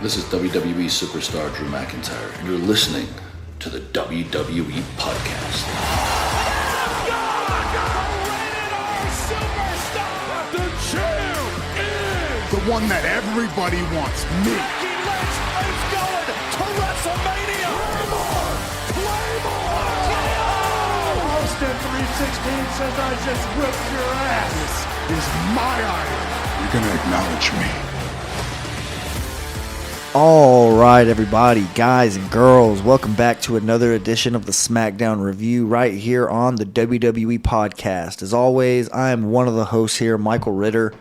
This is WWE superstar Drew McIntyre, and you're listening to the WWE Podcast. The champ is the one that everybody wants, me. Becky Lynch is going to WrestleMania. Claymore! Austin 316 says I just whipped your ass. This is my idol. You're going to acknowledge me. All right, everybody, guys and girls, welcome back to another edition of the SmackDown Review right here on the WWE Podcast. As always, I am one of the hosts here, Michael Ritter.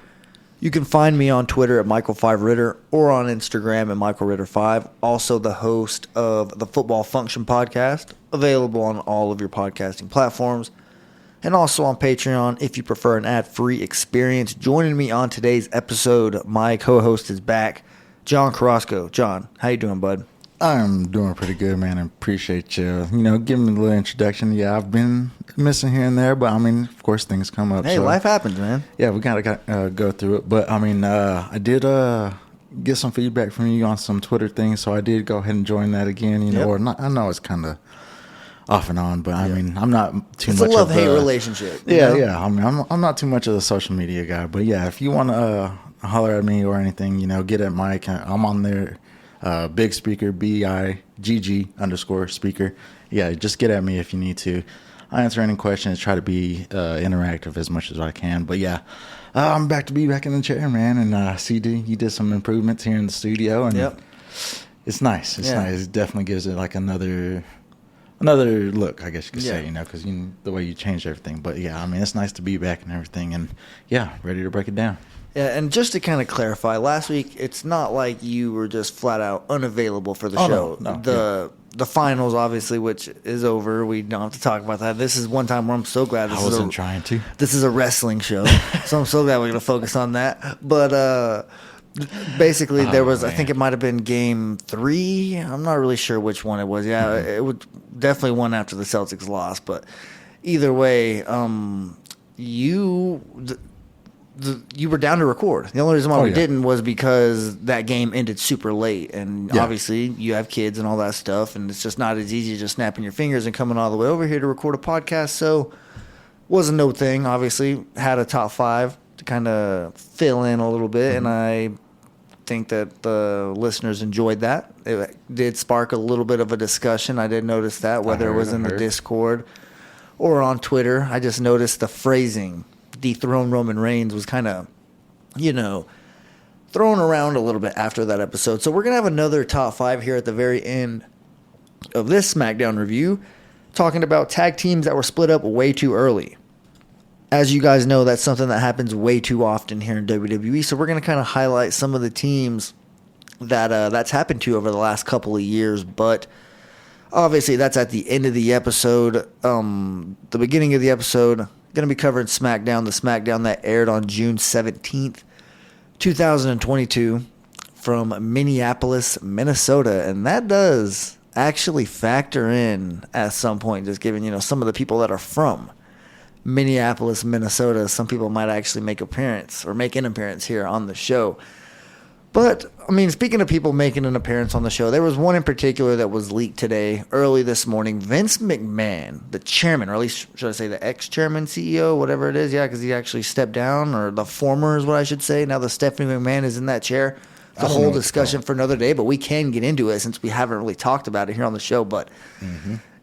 You can find me on Twitter at Michael5Ritter or on Instagram at MichaelRitter5. Also the host of the Football Function Podcast, available on all of your podcasting platforms. And also on Patreon if you prefer an ad-free experience. Joining me on today's episode, my co-host is back, John Carrasco. John, how you doing, bud? I'm doing pretty good, man. I appreciate you, giving me a little introduction. Yeah, I've been missing here and there, but, of course, things come up. Hey, so, life happens, man. Yeah, we got to go through it. But, I did get some feedback from you on some Twitter things, so I did go ahead and join that again, Yep. or not. I know it's kind of off and on, but, I'm not too it's much a love-hate relationship. Yeah. I'm not too much of a social media guy. But, yeah, if you want to holler at me or anything, get at Mike. I'm on there. Big Speaker, BIGG_speaker. Yeah, just get at me if you need to. I answer any questions, try to be interactive as much as I can. But yeah, I'm back to be back in the chair, man. And CD, you did some improvements here in the studio, and Yep. It's nice. It's nice. It definitely gives it like another look, I guess you could say, because the way you changed everything. But yeah, it's nice to be back and everything, and yeah, ready to break it down. Yeah, and just to kind of clarify, last week it's not like you were just flat out unavailable for the show. No, the finals, obviously, which is over. We don't have to talk about that. This is one time where I'm so glad I wasn't trying to. This is a wrestling show, so I'm so glad we're going to focus on that. But basically, there was, I think it might have been Game 3. I'm not really sure which one it was. Yeah, it was definitely one after the Celtics lost. But either way, you were down to record. The only reason why we didn't was because that game ended super late, and obviously you have kids and all that stuff, and it's just not as easy as just snapping your fingers and coming all the way over here to record a podcast. So was a no thing. Obviously had a top 5 to kind of fill in a little bit, and I think that the listeners enjoyed that. It did spark a little bit of a discussion. I did notice that, whether it was in the Discord or on Twitter. I just noticed the phrasing, dethrone Roman Reigns, was kind of, thrown around a little bit after that episode. So we're going to have another top 5 here at the very end of this SmackDown review, talking about tag teams that were split up way too early. As you guys know, that's something that happens way too often here in WWE. So we're going to kind of highlight some of the teams that that's happened to over the last couple of years. But obviously that's at the end of the episode. The beginning of the episode, going to be covering SmackDown, the SmackDown that aired on June 17th, 2022 from Minneapolis, Minnesota. And that does actually factor in at some point, just giving, some of the people that are from Minneapolis, Minnesota. Some people might actually make an appearance here on the show. But, speaking of people making an appearance on the show, there was one in particular that was leaked today, early this morning. Vince McMahon, the chairman, or at least should I say the ex-chairman, CEO, whatever it is, because he actually stepped down, or the former is what I should say. Now the Stephanie McMahon is in that chair. It's a whole discussion for another day, but we can get into it since we haven't really talked about it here on the show. But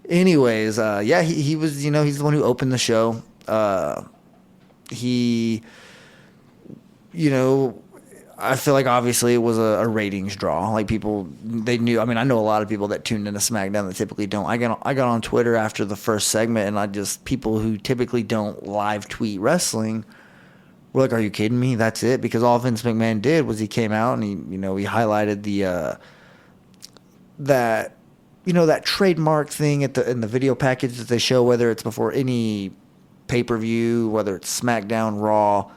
anyways, he was, he's the one who opened the show. I feel like obviously it was a ratings draw. Like people, they knew. I know a lot of people that tuned into SmackDown that typically don't. I got on Twitter after the first segment, and people who typically don't live tweet wrestling were like, "Are you kidding me? That's it?" Because all Vince McMahon did was he came out and he highlighted that trademark thing in the video package that they show, whether it's before any pay-per-view, whether it's SmackDown, Raw,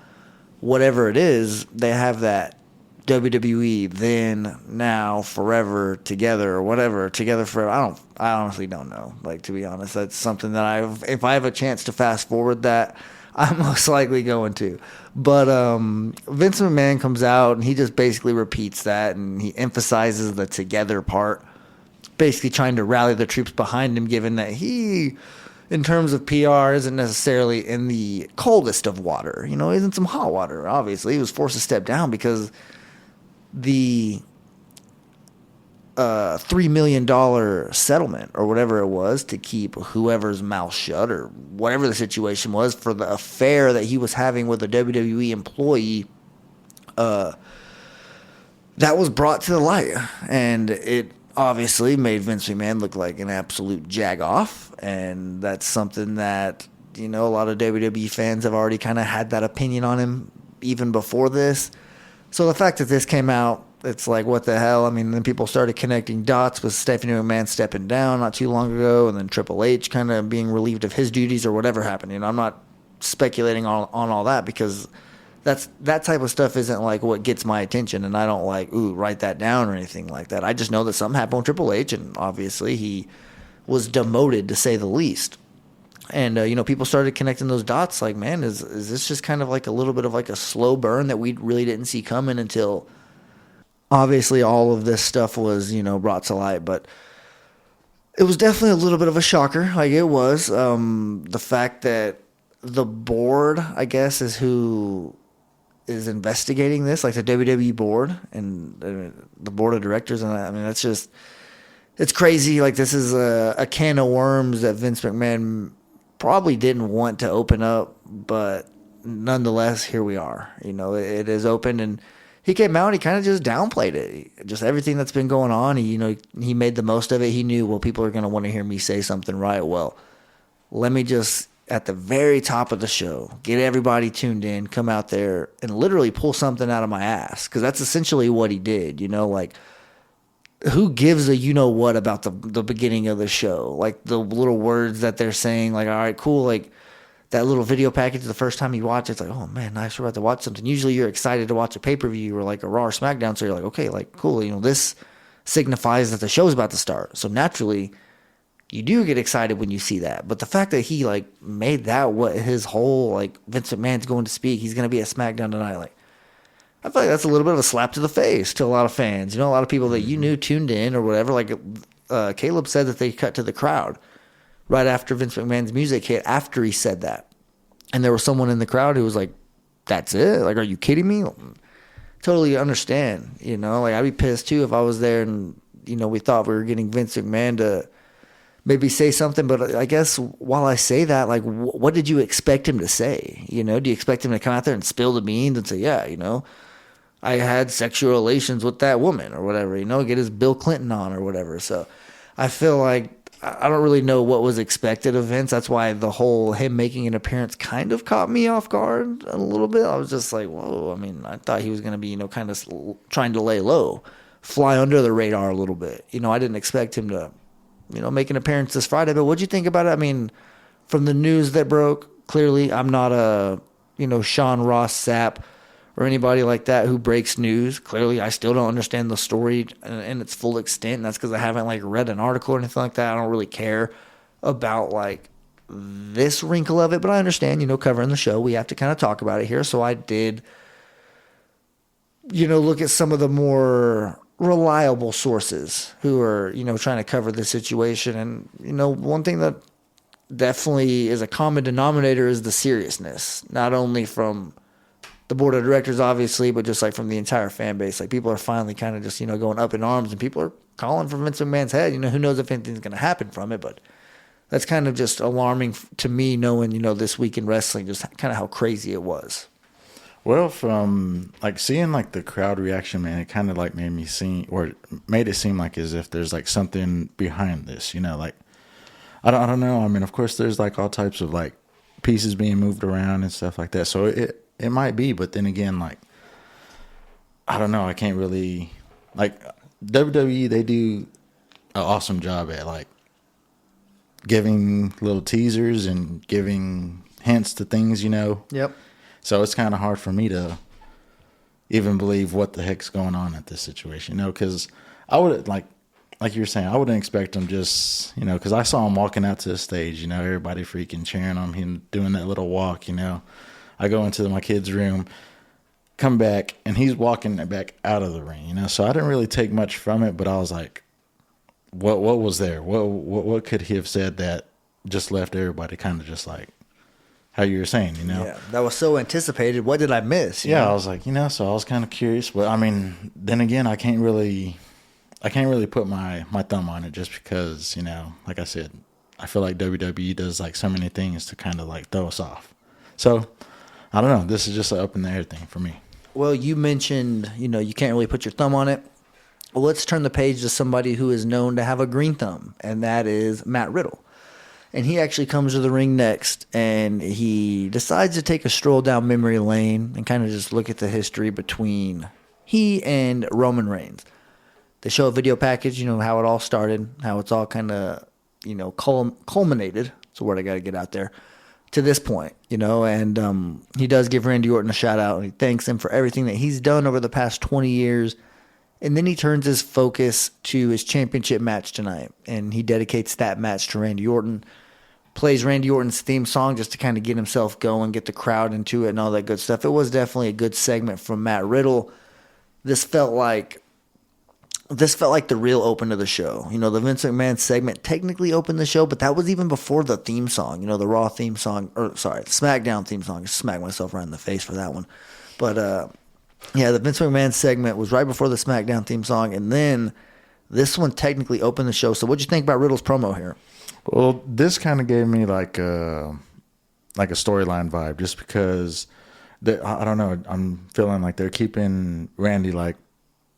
whatever it is, they have that WWE, then, now, forever, together, or whatever, together forever. I honestly don't know. To be honest, that's something that if I have a chance to fast forward that, I'm most likely going to. But Vince McMahon comes out and he just basically repeats that, and he emphasizes the together part, basically trying to rally the troops behind him, given that he, in terms of PR, isn't necessarily in the coldest of water. He's in some hot water, obviously. He was forced to step down because the $3 million settlement or whatever it was to keep whoever's mouth shut or whatever the situation was for the affair that he was having with a WWE employee, that was brought to the light. And it obviously made Vince McMahon look like an absolute jagoff. And that's something that, a lot of WWE fans have already kind of had that opinion on him even before this. So the fact that this came out, it's like, what the hell? I mean, then people started connecting dots with Stephanie McMahon stepping down not too long ago, and then Triple H kind of being relieved of his duties or whatever happened. I'm not speculating on all that because that type of stuff isn't like what gets my attention, and I don't write that down or anything like that. I just know that something happened with Triple H, and obviously he was demoted to say the least. And, people started connecting those dots like, man, is this just kind of like a little bit of like a slow burn that we really didn't see coming until obviously all of this stuff was, brought to light. But it was definitely a little bit of a shocker. Like it was the fact that the board, I guess, is who is investigating this, like the WWE board and the board of directors. And I mean, it's crazy. Like this is a can of worms that Vince McMahon probably didn't want to open up, but nonetheless, here we are. It is open, and he came out and he kind of just downplayed it. Just everything that's been going on, he made the most of it. He knew, well, people are going to want to hear me say something, right? Well, let me just, at the very top of the show, get everybody tuned in, come out there and literally pull something out of my ass. Because that's essentially what he did, who gives a what about the beginning of the show? Like the little words that they're saying, like, all right, cool, like that little video package the first time you watch it, it's like, oh man, nice, we're about to watch something. Usually you're excited to watch a pay-per-view or like a Raw or SmackDown, so you're like, okay, like cool, this signifies that the show's about to start. So naturally, you do get excited when you see that. But the fact that he like made that what his whole like Vince McMahon's going to speak, he's going to be at SmackDown tonight, like I feel like that's a little bit of a slap to the face to a lot of fans. A lot of people that tuned in or whatever. Like Caleb said that they cut to the crowd right after Vince McMahon's music hit after he said that. And there was someone in the crowd who was like, that's it? Like, are you kidding me? Totally understand. Like I'd be pissed too if I was there and, we thought we were getting Vince McMahon to maybe say something. But I guess while I say that, like, what did you expect him to say? Do you expect him to come out there and spill the beans and say, yeah, I had sexual relations with that woman or whatever, get his Bill Clinton on or whatever. So I feel like I don't really know what was expected of Vince. That's why the whole him making an appearance kind of caught me off guard a little bit. I was just like, whoa. I mean, I thought he was going to be, kind of trying to lay low, fly under the radar a little bit. I didn't expect him to, make an appearance this Friday. But what'd you think about it? I mean, from the news that broke, clearly I'm not a, Sean Ross Sapp or anybody like that who breaks news. Clearly, I still don't understand the story in its full extent. And that's because I haven't read an article or anything like that. I don't really care about this wrinkle of it, but I understand, covering the show, we have to kind of talk about it here. So I did, look at some of the more reliable sources who are, trying to cover the situation. And, one thing that definitely is a common denominator is the seriousness, not only from the board of directors, obviously, but just from the entire fan base. People are finally kind of just, going up in arms, and people are calling for Vince McMahon's head. Who knows if anything's going to happen from it, but that's kind of just alarming to me, knowing, this week in wrestling, just kind of how crazy it was. Well, from seeing the crowd reaction, man, it kind of made it seem like as if there's something behind this, I don't know. I mean, of course, there's all types of pieces being moved around and stuff like that. So it might be, but then again, I don't know. I can't really WWE. They do an awesome job at giving little teasers and giving hints to things, Yep. So it's kind of hard for me to even believe what the heck's going on at this situation, because I would like you were saying, I wouldn't expect him just, because I saw him walking out to the stage, everybody freaking cheering on him, doing that little walk, I go into my kid's room, come back, and he's walking back out of the ring, so I didn't really take much from it, but I was like, what was there? What could he have said that just left everybody kind of just like how you were saying, Yeah, that was so anticipated. What did I miss? Yeah, I was like, so I was kind of curious. But, I mean, then again, I can't really put my thumb on it just because, like I said, I feel like WWE does, like, so many things to kind of, like, throw us off. So, I don't know. This is just an up-in-the-air thing for me. Well, you mentioned, you can't really put your thumb on it. Well, let's turn the page to somebody who is known to have a green thumb, and that is Matt Riddle. And he actually comes to the ring next, and he decides to take a stroll down memory lane and kind of just look at the history between he and Roman Reigns. They show a video package, how it all started, how it's all kind of, culminated. That's the word I got to get out there, to this point, and he does give Randy Orton a shout out, and he thanks him for everything that he's done over the past 20 years. And then he turns his focus to his championship match tonight, and he dedicates that match to Randy Orton. Plays Randy Orton's theme song just to kind of get himself going, get the crowd into it and all that good stuff. It was definitely a good segment from Matt Riddle. This felt like the real open to the show. The Vince McMahon segment technically opened the show, but that was even before the theme song, the Raw theme song, the SmackDown theme song. I just smacked myself right in the face for that one. But, the Vince McMahon segment was right before the SmackDown theme song, and then this one technically opened the show. So what'd you think about Riddle's promo here? Well, this kind of gave me like a storyline vibe, just because I don't know. I'm feeling like they're keeping Randy like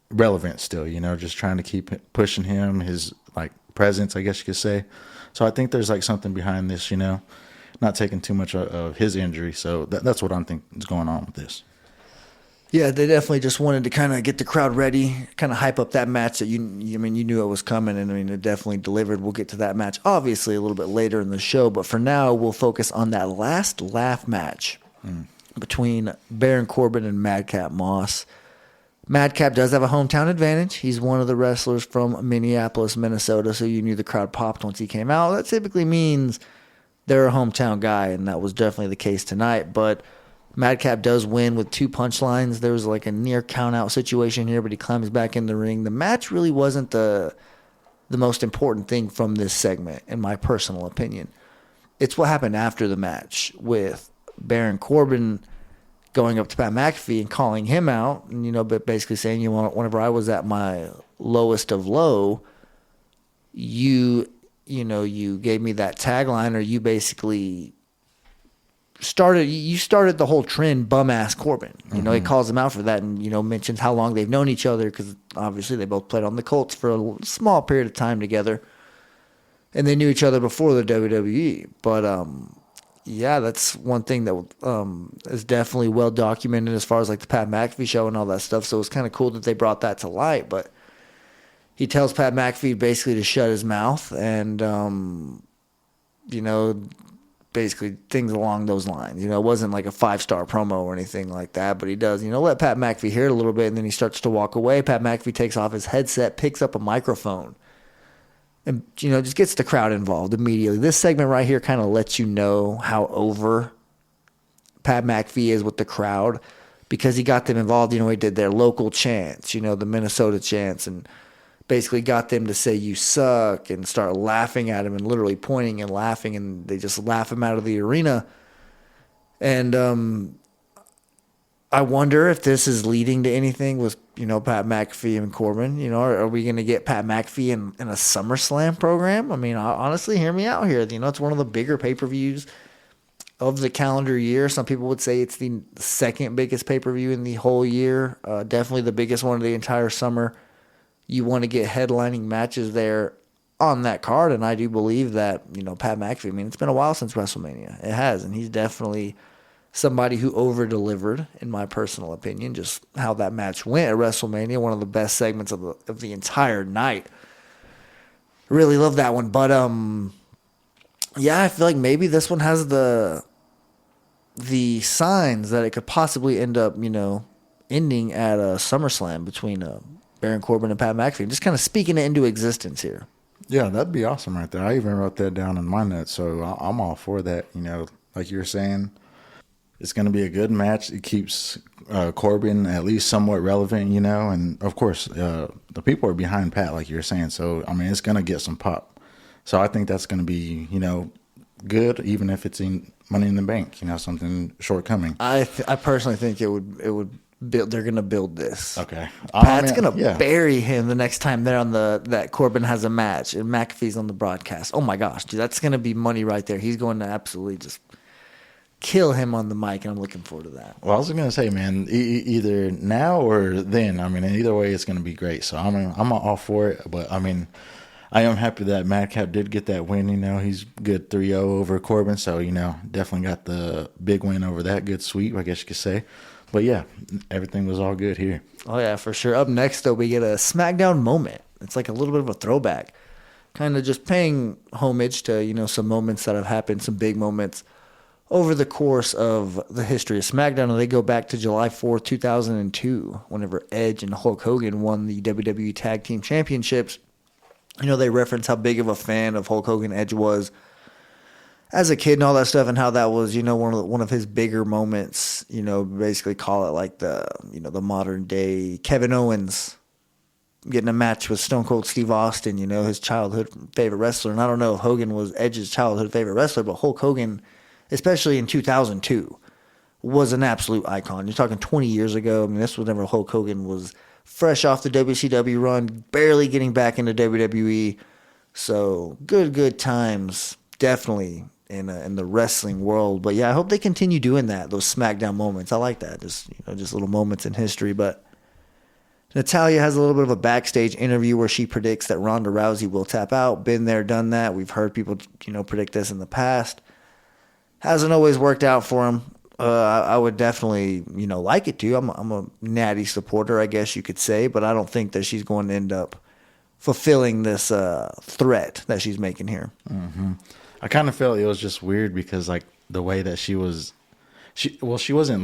relevant still, just trying to keep pushing him, his like presence, I guess you could say. So I think there's like something behind this, not taking too much of his injury. So that's what I'm thinking is going on with this. Yeah, they definitely just wanted to kind of get the crowd ready, kind of hype up that match that you knew it was coming, and it definitely delivered. We'll get to that match obviously a little bit later in the show, but for now we'll focus on that last laugh match between Baron Corbin and Madcap Moss. Madcap does have a hometown advantage. He's one of the wrestlers from Minneapolis, Minnesota, so you knew the crowd popped once he came out. That typically means they're a hometown guy, and that was definitely the case tonight, but Madcap does win with 2 punchlines. There was like a near count-out situation here, but he climbs back in the ring. The match really wasn't the most important thing from this segment, in my personal opinion. It's what happened after the match with Baron Corbin going up to Pat McAfee and calling him out, and but basically saying, whenever I was at my lowest of low, you gave me that tagline, or you basically started the whole trend, bum ass Corbin. He calls him out for that, and mentions how long they've known each other, because obviously they both played on the Colts for a small period of time together, and they knew each other before the WWE. But that's one thing that is definitely well documented as far as like the Pat McAfee show and all that stuff. So it's kind of cool that they brought that to light. But he tells Pat McAfee basically to shut his mouth, and basically things along those lines. It wasn't like a 5-star promo or anything like that, but he does, let Pat McAfee hear it a little bit, and then he starts to walk away. Pat McAfee takes off his headset, picks up a microphone, and, just gets the crowd involved immediately. This segment right here kind of lets you know how over Pat McAfee is with the crowd, because he got them involved. He did their local chants, the Minnesota chants, and basically got them to say "you suck" and start laughing at him, and literally pointing and laughing, and they just laugh him out of the arena. And I wonder if this is leading to anything with Pat McAfee and Corbin. Are we going to get Pat McAfee in a SummerSlam program? I mean, honestly, hear me out here. It's one of the bigger pay-per-views of the calendar year. Some people would say it's the second biggest pay-per-view in the whole year. Definitely the biggest one of the entire summer. You want to get headlining matches there on that card, and I do believe that, Pat McAfee, it's been a while since WrestleMania. It has, and he's definitely somebody who over-delivered, in my personal opinion, just how that match went at WrestleMania, one of the best segments of the entire night. Really love that one, but I feel like maybe this one has the signs that it could possibly end up, ending at a SummerSlam between Baron Corbin and Pat McAfee. Just kind of speaking it into existence here. Yeah, that'd be awesome right there. I even wrote that down in my notes, so I'm all for that. Like you were saying, it's going to be a good match. It keeps Corbin at least somewhat relevant, and of course, the people are behind Pat, like you were saying. So, I mean, it's going to get some pop. So I think that's going to be, good, even if it's in Money in the Bank, something shortcoming. I personally think it would build. They're going to build this. Okay, Pat's going to bury him the next time they're on that Corbin has a match and McAfee's on the broadcast. Oh my gosh, dude, that's going to be money right there. He's going to absolutely just kill him on the mic, and I'm looking forward to that. Well, I was going to say, man, either now or then. I mean, either way, it's going to be great. So I'm all for it. But I mean, I am happy that Madcap did get that win. He's good 3-0 over Corbin. So, definitely got the big win over that. Good sweep, I guess you could say. But, yeah, everything was all good here. Oh, yeah, for sure. Up next, though, we get a SmackDown moment. It's like a little bit of a throwback. Kind of just paying homage to, some moments that have happened, some big moments over the course of the history of SmackDown. And they go back to July 4th, 2002, whenever Edge and Hulk Hogan won the WWE Tag Team Championships. They reference how big of a fan of Hulk Hogan Edge was as a kid and all that stuff, and how that was, one of his bigger moments. Basically call it like the modern day Kevin Owens getting a match with Stone Cold Steve Austin, his childhood favorite wrestler. And I don't know if Hogan was Edge's childhood favorite wrestler, but Hulk Hogan, especially in 2002, was an absolute icon. You're talking 20 years ago. I mean, this was whenever Hulk Hogan was fresh off the WCW run, barely getting back into WWE. So good times, definitely in the wrestling world. But yeah, I hope they continue doing that. Those SmackDown moments, I like that. Just little moments in history. But Natalya has a little bit of a backstage interview where she predicts that Ronda Rousey will tap out. Been there, done that. We've heard people predict this in the past. Hasn't always worked out for him. I would definitely, like it to. I'm a Natty supporter, I guess you could say, but I don't think that she's going to end up fulfilling this threat that she's making here. Mm-hmm. I kind of felt it was just weird because, like, the way that she wasn't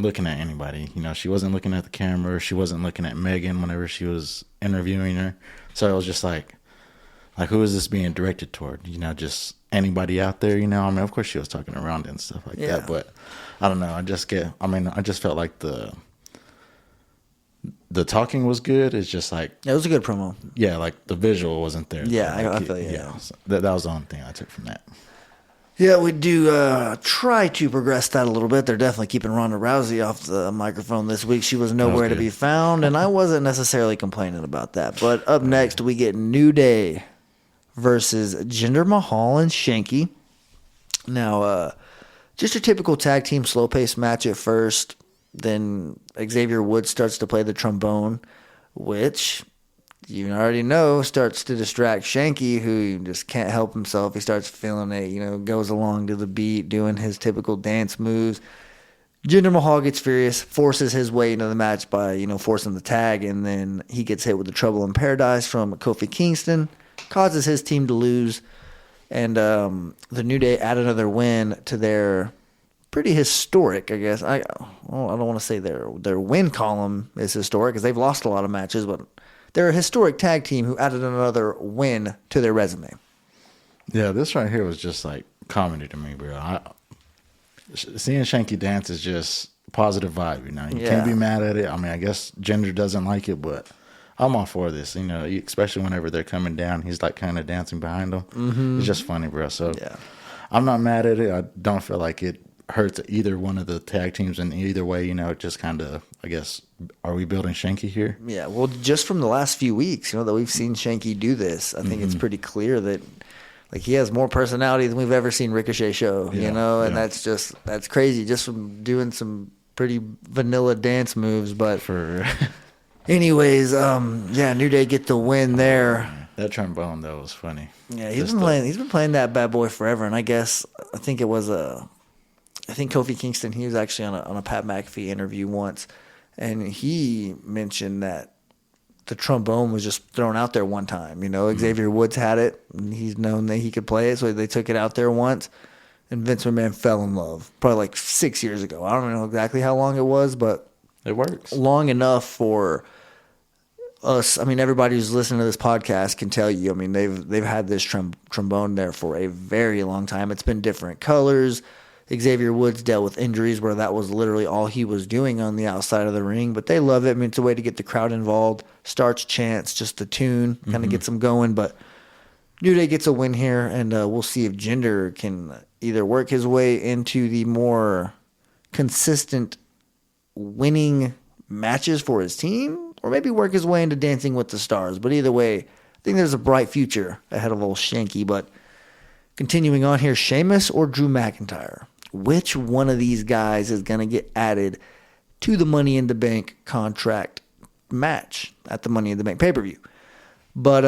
looking at anybody. She wasn't looking at the camera. She wasn't looking at Megan whenever she was interviewing her. So it was just like who is this being directed toward? Just anybody out there, I mean, of course she was talking around and stuff like that, but I don't know. I just felt like the talking was good. It's just like, it was a good promo. Yeah. Like the visual wasn't there. Yeah. I feel you. Yeah. So that was the only thing I took from that. Yeah, we do try to progress that a little bit. They're definitely keeping Ronda Rousey off the microphone this week. She was nowhere to be found, and I wasn't necessarily complaining about that. But up next, we get New Day versus Jinder Mahal and Shanky. Now, just a typical tag team slow-paced match at first. Then Xavier Woods starts to play the trombone, which you already know starts to distract Shanky, who just can't help himself. He starts feeling it, goes along to the beat, doing his typical dance moves. Jinder Mahal gets furious, forces his way into the match by, forcing the tag, and then he gets hit with the Trouble in Paradise from Kofi Kingston, causes his team to lose, and the New Day add another win to their pretty historic, I guess. I don't want to say their win column is historic because they've lost a lot of matches, but they're a historic tag team who added another win to their resume. Yeah, this right here was just like comedy to me, bro. Seeing Shanky dance is just positive vibe, You can't be mad at it. I mean, I guess Jinder doesn't like it, but I'm all for this, especially whenever they're coming down. He's like kind of dancing behind them. Mm-hmm. It's just funny, bro. So I'm not mad at it. I don't feel like it hurts either one of the tag teams in either way. It just kind of, I guess, are we building Shanky here? Yeah, well, just from the last few weeks, that we've seen Shanky do this, I think it's pretty clear that he has more personality than we've ever seen Ricochet show, and that's crazy just from doing some pretty vanilla dance moves. But anyways, New Day get the win there. That trombone though was funny. Yeah, he's been playing that bad boy forever, and I think Kofi Kingston, he was actually on a Pat McAfee interview once, and he mentioned that the trombone was just thrown out there one time. Xavier Woods had it, and he's known that he could play it, so they took it out there once, and Vince McMahon fell in love, probably like 6 years ago. I don't know exactly how long it was, but it works. Long enough for us, I mean, everybody who's listening to this podcast can tell you, I mean, they've had this trombone there for a very long time. It's been different colors. Xavier Woods dealt with injuries where that was literally all he was doing on the outside of the ring, but they love it. I mean, it's a way to get the crowd involved, starts chants, just the tune, kind of gets them going. But New Day gets a win here, and we'll see if Jinder can either work his way into the more consistent winning matches for his team, or maybe work his way into Dancing with the Stars. But either way, I think there's a bright future ahead of old Shanky. But continuing on here, Sheamus or Drew McIntyre? Which one of these guys is going to get added to the Money in the Bank contract match at the Money in the Bank pay-per-view? But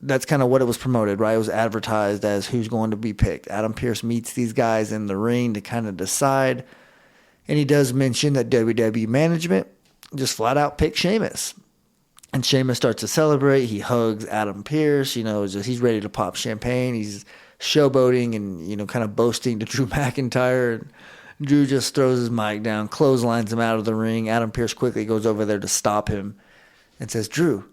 that's kind of what it was promoted, right? It was advertised as who's going to be picked. Adam Pearce meets these guys in the ring to kind of decide. And he does mention that WWE management just flat out picked Sheamus. And Sheamus starts to celebrate. He hugs Adam Pearce. You know, he's ready to pop champagne. He's showboating and, you know, kind of boasting to Drew McIntyre. And Drew just throws his mic down, clotheslines him out of the ring. Adam Pearce quickly goes over there to stop him and says, Drew,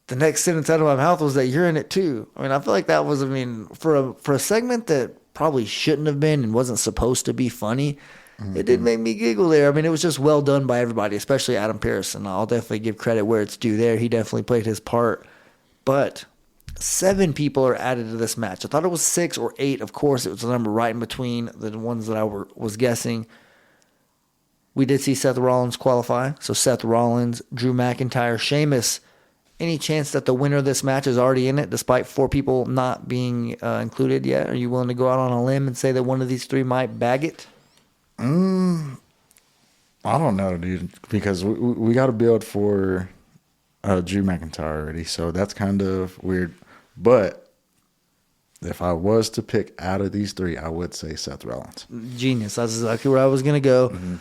the next sentence out of my mouth was that you're in it too. I mean, I feel like that was, I mean, for a segment that probably shouldn't have been and wasn't supposed to be funny, it did make me giggle there. I mean, it was just well done by everybody, especially Adam Pearce, and I'll definitely give credit where it's due there. He definitely played his part. But 7 people are added to this match. I thought it was 6 or 8. Of course, it was the number right in between the ones that I was guessing. We did see Seth Rollins qualify. So Seth Rollins, Drew McIntyre, Sheamus. Any chance that the winner of this match is already in it, despite 4 people not being included yet? Are you willing to go out on a limb and say that one of these 3 might bag it? I don't know, dude, because we got to build for Drew McIntyre already, so that's kind of weird. But if I was to pick out of these 3, I would say Seth Rollins. Genius. That's exactly where I was going to go. Mm-hmm.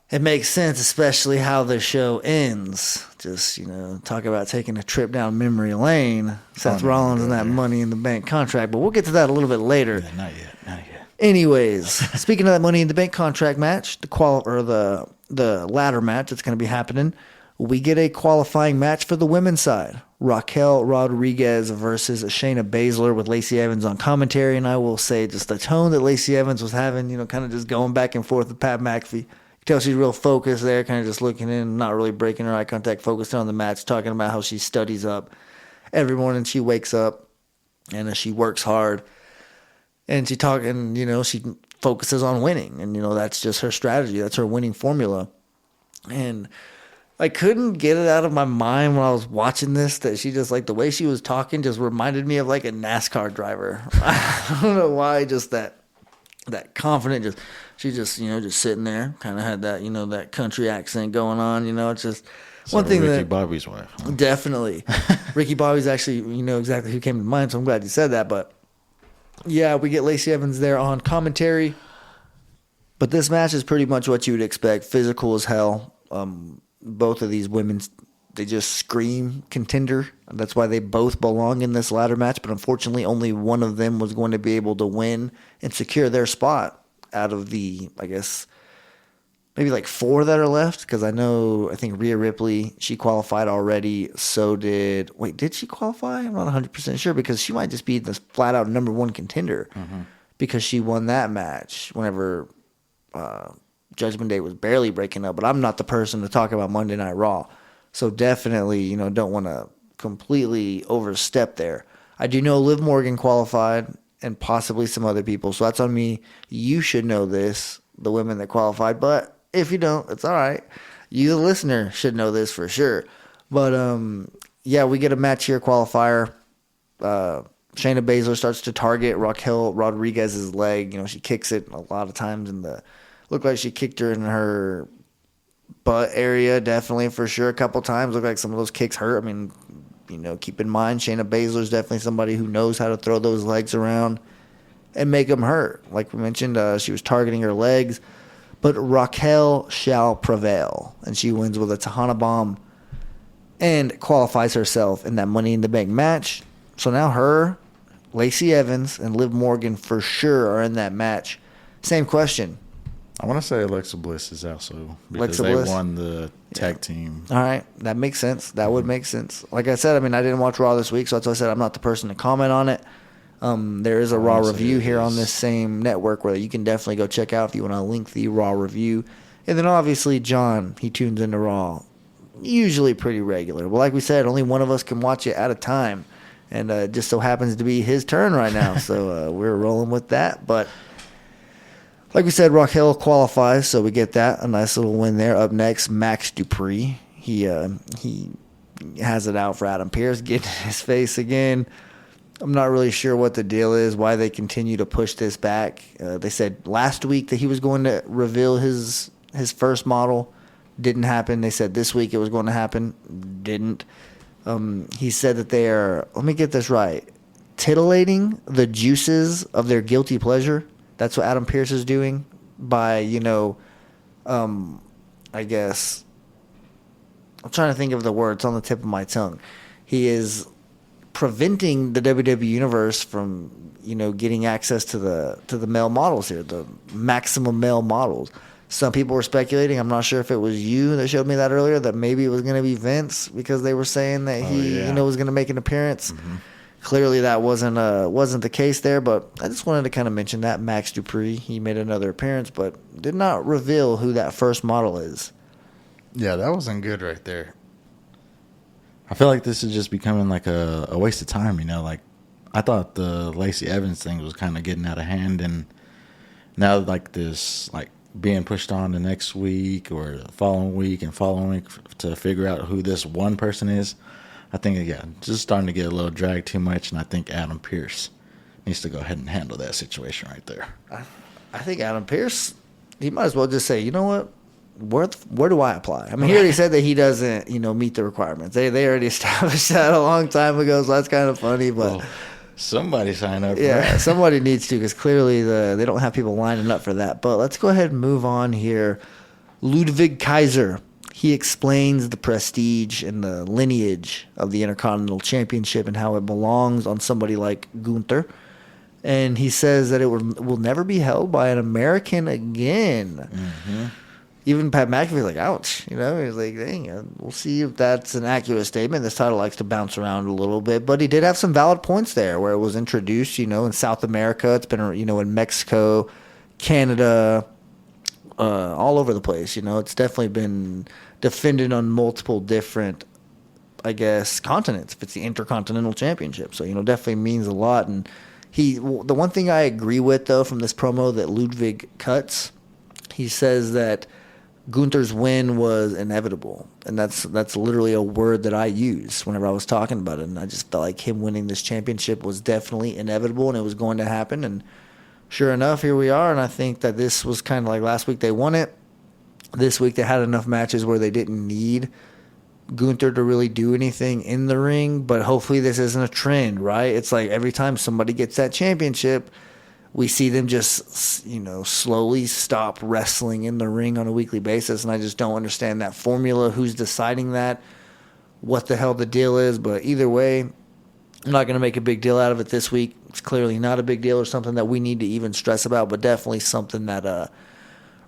It makes sense, especially how the show ends. Just, you know, talk about taking a trip down memory lane. Seth Rollins and that Money in the Bank contract, but we'll get to that a little bit later. Yeah, not yet. Anyways, speaking of that Money in the Bank contract match, the ladder match that's going to be happening, we get a qualifying match for the women's side. Raquel Rodriguez versus Shayna Baszler with Lacey Evans on commentary, and I will say just the tone that Lacey Evans was having, you know, kind of just going back and forth with Pat McAfee. You can tell she's real focused there, kind of just looking in, not really breaking her eye contact, focused on the match, talking about how she studies up. Every morning she wakes up and she works hard. And she she focuses on winning. And, you know, that's just her strategy. That's her winning formula. And I couldn't get it out of my mind when I was watching this that she just, like, the way she was talking just reminded me of, like, a NASCAR driver. I don't know why, just that confident, she just sitting there, kind of had that, you know, that country accent going on. You know, it's just one thing Ricky that Bobby's wife. Huh? Definitely. Ricky Bobby's actually, you know, exactly who came to mind, so I'm glad you said that. But yeah, we get Lacey Evans there on commentary. But this match is pretty much what you would expect. Physical as hell. Both of these women, they just scream contender. That's why they both belong in this ladder match. But unfortunately, only one of them was going to be able to win and secure their spot out of the, I guess, maybe like 4 that are left. Because I think Rhea Ripley, she qualified already. So did she qualify? I'm not 100% sure because she might just be the flat out number 1 contender because she won that match whenever Judgment Day was barely breaking up. But I'm not the person to talk about Monday Night Raw. So definitely, you know, don't want to completely overstep there. I do know Liv Morgan qualified and possibly some other people. So that's on me. You should know this, the women that qualified. But if you don't, it's all right. You, the listener, should know this for sure. But, yeah, we get a match here, qualifier. Shayna Baszler starts to target Raquel Rodriguez's leg. You know, she kicks it a lot of times looked like she kicked her in her butt area, definitely, for sure, a couple times. Looked like some of those kicks hurt. I mean, you know, keep in mind, Shayna Baszler is definitely somebody who knows how to throw those legs around and make them hurt. Like we mentioned, she was targeting her legs. But Raquel shall prevail, and she wins with a Tejana Bomb and qualifies herself in that Money in the Bank match. So now her, Lacey Evans, and Liv Morgan for sure are in that match. Same question. I want to say Alexa Bliss is also because Alexa they Bliss? won the tag team. All right, that makes sense. That would make sense. Like I said, I mean, I didn't watch Raw this week, so that's why I said I'm not the person to comment on it. There is a Raw Honestly, review it here on is. this same network where you can definitely go check out if you want a lengthy Raw review. And then obviously John, he tunes into Raw usually pretty regular. But like we said, only one of us can watch it at a time. And it just so happens to be his turn right now. So we're rolling with that. But like we said, Raquel qualifies, so we get that. A nice little win there. Up next, Max Dupree. He has it out for Adam Pearce, getting in his face again. I'm not really sure what the deal is, why they continue to push this back. They said last week that he was going to reveal his first model. Didn't happen. They said this week it was going to happen. Didn't. He said that they are, let me get this right, titillating the juices of their guilty pleasure. That's what Adam Pearce is doing by, I guess, I'm trying to think of the word. It's on the tip of my tongue. He is preventing the WWE Universe from, getting access to the male models here, the maximum male models. Some people were speculating. I'm not sure if it was you that showed me that earlier, that maybe it was going to be Vince because they were saying that he, was going to make an appearance. Mm-hmm. Clearly, that wasn't the case there, but I just wanted to kind of mention that Max Dupree, he made another appearance, but did not reveal who that first model is. Yeah, that wasn't good right there. I feel like this is just becoming like a waste of time, Like, I thought the Lacey Evans thing was kind of getting out of hand, and now like this, like being pushed on the next week or the following week to figure out who this one person is. I think, just starting to get a little dragged too much, and I think Adam Pearce needs to go ahead and handle that situation right there. I think Adam Pearce, he might as well just say, you know what, where do I apply? I mean, he already said that he doesn't, meet the requirements. They already established that a long time ago, so that's kind of funny. But somebody sign up. Yeah, somebody needs to, because clearly they don't have people lining up for that. But let's go ahead and move on here. Ludwig Kaiser. He explains the prestige and the lineage of the Intercontinental Championship and how it belongs on somebody like Gunther. And he says that it will never be held by an American again. Mm-hmm. Even Pat McAfee's like, ouch. He's like, dang, we'll see if that's an accurate statement. This title likes to bounce around a little bit. But he did have some valid points there where it was introduced, in South America. It's been, in Mexico, Canada, all over the place. It's definitely been defended on multiple different, I guess, continents if it's the Intercontinental Championship. So, definitely means a lot. And the one thing I agree with, though, from this promo that Ludwig cuts, he says that Gunther's win was inevitable. And that's literally a word that I use whenever I was talking about it. And I just felt like him winning this championship was definitely inevitable and it was going to happen. And sure enough, here we are. And I think that this was kind of like last week they won it. This week they had enough matches where they didn't need Gunther to really do anything in the ring, but hopefully this isn't a trend, right? It's like every time somebody gets that championship, we see them just, slowly stop wrestling in the ring on a weekly basis, and I just don't understand that formula, who's deciding that, what the hell the deal is, but either way, I'm not going to make a big deal out of it this week. It's clearly not a big deal or something that we need to even stress about, but definitely something that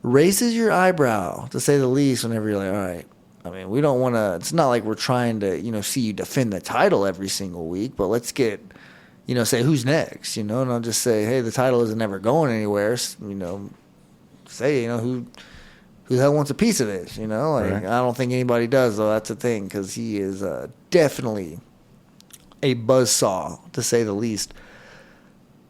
raises your eyebrow, to say the least, whenever you're like, all right, I mean, we don't want to, it's not like we're trying to, see you defend the title every single week, but let's get, say who's next, and I'll just say, hey, the title isn't ever going anywhere, say, who the hell wants a piece of this, right. I don't think anybody does, though, that's the thing, because he is definitely a buzzsaw, to say the least.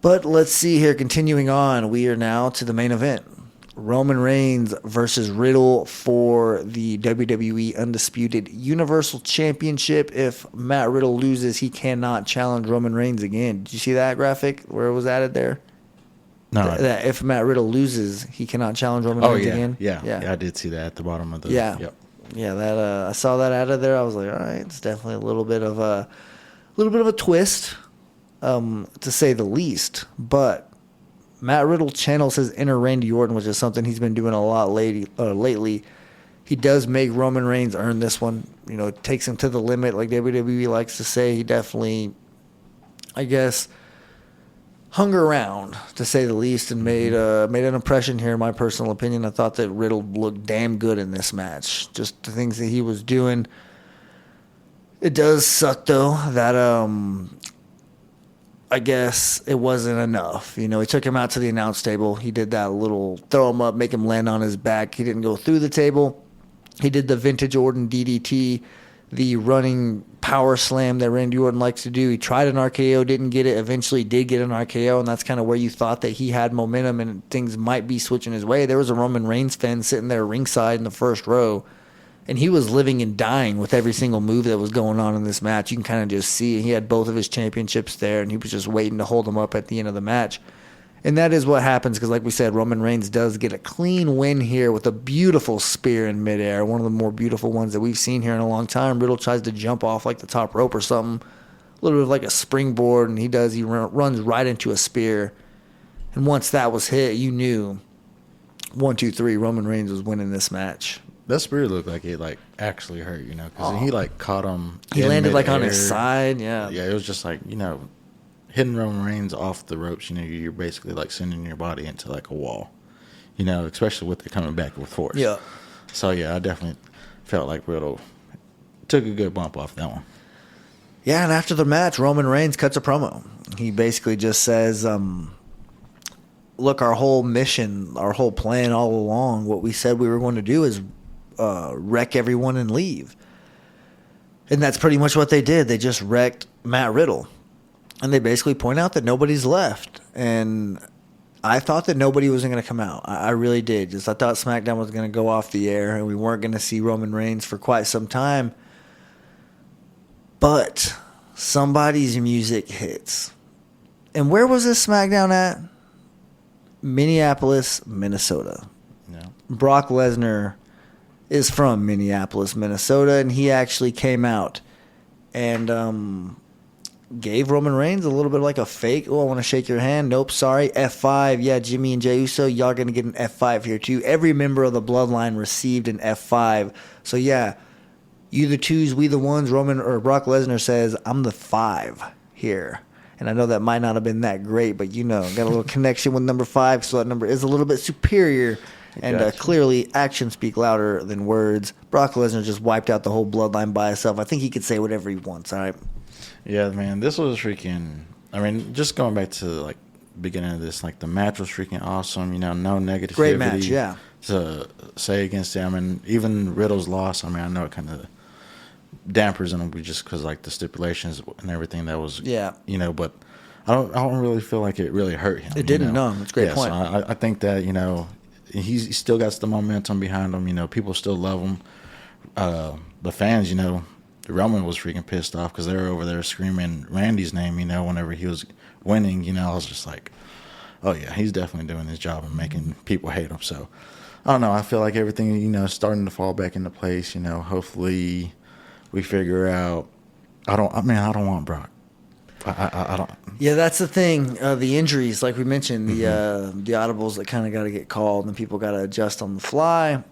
But let's see here, continuing on, we are now to the main event. Roman Reigns versus Riddle for the WWE Undisputed Universal Championship. If Matt Riddle loses, he cannot challenge Roman Reigns again. Did you see that graphic where it was added there? No. That if Matt Riddle loses, he cannot challenge Roman Reigns again? Yeah, I did see that at the bottom of the... Yeah. Yep. Yeah, that I saw that added there. I was like, all right, it's definitely a little bit of a twist, to say the least. But Matt Riddle channels his inner Randy Orton, which is something he's been doing a lot lately. He does make Roman Reigns earn this one. It takes him to the limit, like WWE likes to say. He definitely, I guess, hung around, to say the least, and made an impression here. In my personal opinion, I thought that Riddle looked damn good in this match. Just the things that he was doing. It does suck though that I guess it wasn't enough. He took him out to the announce table. He did that little throw him up, make him land on his back. He didn't go through the table. He did the vintage Orton DDT, the running power slam that Randy Orton likes to do. He tried an RKO, didn't get it. Eventually did get an RKO, and that's kind of where you thought that he had momentum and things might be switching his way. There was a Roman Reigns fan sitting there ringside in the first row, and he was living and dying with every single move that was going on in this match. You can kind of just see he had both of his championships there, and he was just waiting to hold them up at the end of the match. And that is what happens because, like we said, Roman Reigns does get a clean win here with a beautiful spear in midair, one of the more beautiful ones that we've seen here in a long time. Riddle tries to jump off like the top rope or something, a little bit of like a springboard, and he runs right into a spear. And once that was hit, you knew 1, 2, 3, Roman Reigns was winning this match. That spear looked like it actually hurt, because he caught him. He landed on his side, yeah. Yeah, it was just hitting Roman Reigns off the ropes. You're basically sending your body into a wall, especially with it coming back with force. Yeah. So yeah, I definitely felt like Riddle took a good bump off that one. Yeah, and after the match, Roman Reigns cuts a promo. He basically just says, look, our whole mission, our whole plan all along, what we said we were going to do is wreck everyone and leave. And that's pretty much what they did. They just wrecked Matt Riddle. And they basically point out that nobody's left. And I thought that nobody was going to come out. I really did. I thought SmackDown was going to go off the air and we weren't going to see Roman Reigns for quite some time. But somebody's music hits. And where was this SmackDown at? Minneapolis, Minnesota. Yeah. Brock Lesnar is from Minneapolis, Minnesota, and he actually came out and gave Roman Reigns a little bit like a fake, I want to shake your hand. Nope, sorry. F5. Yeah, Jimmy and Jey Uso, y'all going to get an F5 here too. Every member of the bloodline received an F5. So yeah, you the twos, we the ones. Brock Lesnar says, I'm the 5 here. And I know that might not have been that great, but got a little connection with number 5, so that number is a little bit superior. And clearly, actions speak louder than words. Brock Lesnar just wiped out the whole bloodline by himself. I think he could say whatever he wants, all right? Yeah, man, this was freaking... just going back to, beginning of this, the match was freaking awesome. No negativity. Great match, yeah. To say against him. Even Riddle's loss, I know it kind of dampers him just because, the stipulations and everything that was... Yeah. But I don't really feel like it really hurt him. It didn't, no. It's a great point. So I think that, he's still got the momentum behind him. People still love him. The fans, Roman was freaking pissed off because they were over there screaming Randy's name, whenever he was winning. I was just like, oh, yeah, he's definitely doing his job and making people hate him. So, I don't know. I feel like everything, is starting to fall back into place. Hopefully we figure out. I don't want Brock. I don't. Yeah, that's the thing. The injuries, like we mentioned, the audibles that kind of got to get called, and people got to adjust on the fly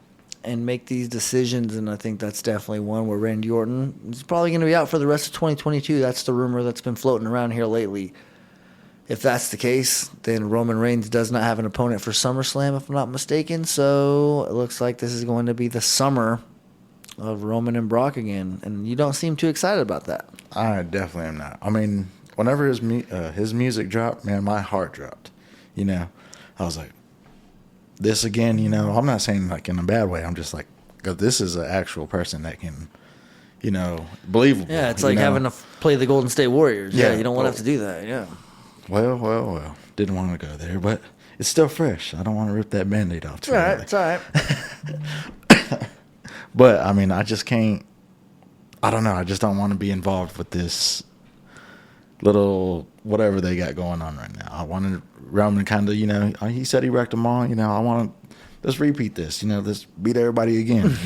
and make these decisions. And I think that's definitely one where Randy Orton is probably going to be out for the rest of 2022. That's the rumor that's been floating around here lately. If that's the case, then Roman Reigns does not have an opponent for SummerSlam, if I'm not mistaken. So it looks like this is going to be the summer of Roman and Brock again, and you don't seem too excited about that. I definitely am not. Whenever his music dropped, man, my heart dropped. I was like, this again, I'm not saying in a bad way. I'm just like, because this is an actual person that can, believable. Yeah, it's like having to play the Golden State Warriors. Yeah, you don't want to have to do that. Yeah. Well. Didn't want to go there, but it's still fresh. I don't want to rip that Band-Aid off too early. It's all right. But, I just can't. I don't know. I just don't want to be involved with this little whatever they got going on right now. I wanted Roman kind of, he said he wrecked them all. I want to, let's repeat this. Let's beat everybody again.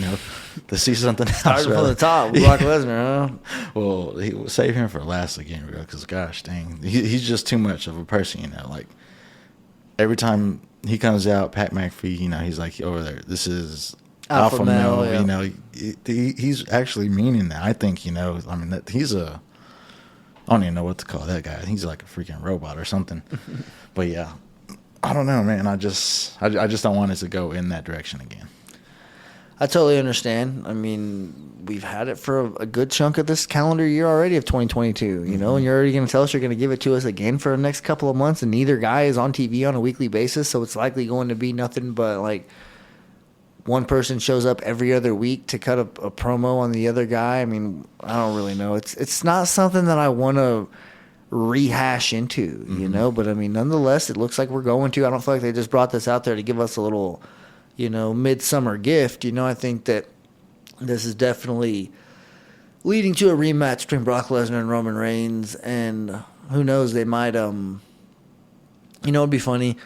Let's see something else. Starting from the top with Brock Lesnar, huh? Well, we'll save him for last again, because gosh dang, he's just too much of a person. Every time he comes out, Pat McAfee, he's like over there. This is alpha male. He's actually meaning that. I think that he's a. I don't even know what to call that guy. He's like a freaking robot or something. But yeah, I don't know, man. I just don't want it to go in that direction again. I totally understand. I mean, we've had it for a good chunk of this calendar year already of 2022, you know, and you're already going to tell us you're going to give it to us again for the next couple of months, and neither guy is on TV on a weekly basis, so it's likely going to be nothing but, like, one person shows up every other week to cut a promo on the other guy. I mean, I don't really know. It's not something that I want to rehash into, you know, but, I mean, nonetheless, it looks like we're going to. I don't feel like they just brought this out there to give us a little – midsummer gift. I think that this is definitely leading to a rematch between Brock Lesnar and Roman Reigns, and who knows, they might, it'd be funny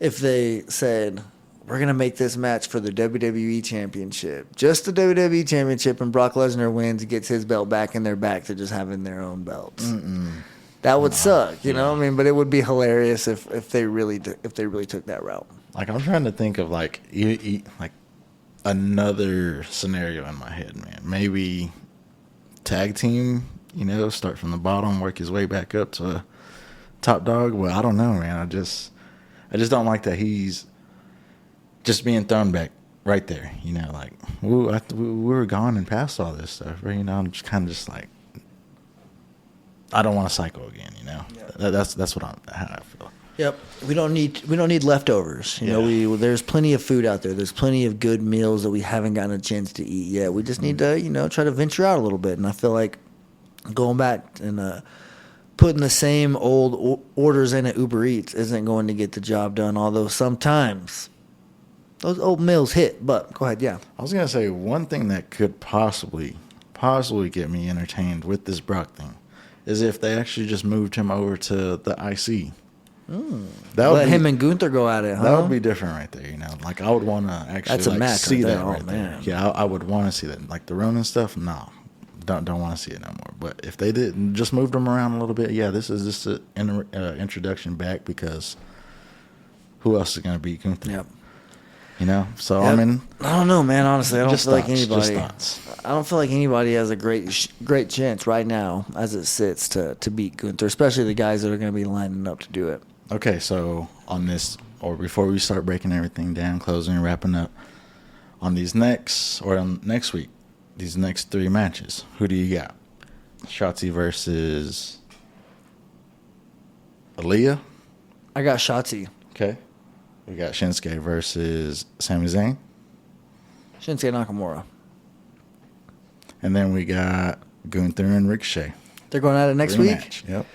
if they said, we're going to make this match for the WWE Championship, just the WWE Championship, and Brock Lesnar wins, gets his belt back, and they're back to just having their own belts. That would suck, you know what I mean? But it would be hilarious if they really took that route. Like, I'm trying to think of, like another scenario in my head, man. Maybe tag team, start from the bottom, work his way back up to a top dog. Well, I don't know, man. I just don't like that he's just being thrown back right there. Like, we were gone and past all this stuff, right? I'm just kind of like, I don't want to cycle again, Yeah. That's how I feel. Yep, we don't need leftovers. There's plenty of food out there. There's plenty of good meals that we haven't gotten a chance to eat yet. We just need to try to venture out a little bit. And I feel like going back and putting the same old orders in at Uber Eats isn't going to get the job done. Although sometimes those old meals hit. But go ahead, yeah. I was gonna say one thing that could possibly get me entertained with this Brock thing is if they actually just moved him over to the IC. Let him and Gunther go at it, huh? That would be different right there, Like, I would want to actually see that right there. Yeah, I would want to see that. Like, the Ronin stuff, no. Don't want to see it no more. But if they did just moved him around a little bit, yeah, this is just an introduction back, because who else is going to beat Gunther? Yep. So yep. I mean, I don't know, man. Honestly, I don't feel like anybody. Just thoughts. I don't feel like anybody has a great chance right now, as it sits, to beat Gunther, especially the guys that are going to be lining up to do it. Okay, so on this, or before we start breaking everything down, closing and wrapping up, on next week, these next 3 matches, who do you got? Shotzi versus Aaliyah? I got Shotzi. Okay. We got Shinsuke versus Sami Zayn. Shinsuke Nakamura. And then we got Gunther and Ricochet. They're going at it next week? Yep.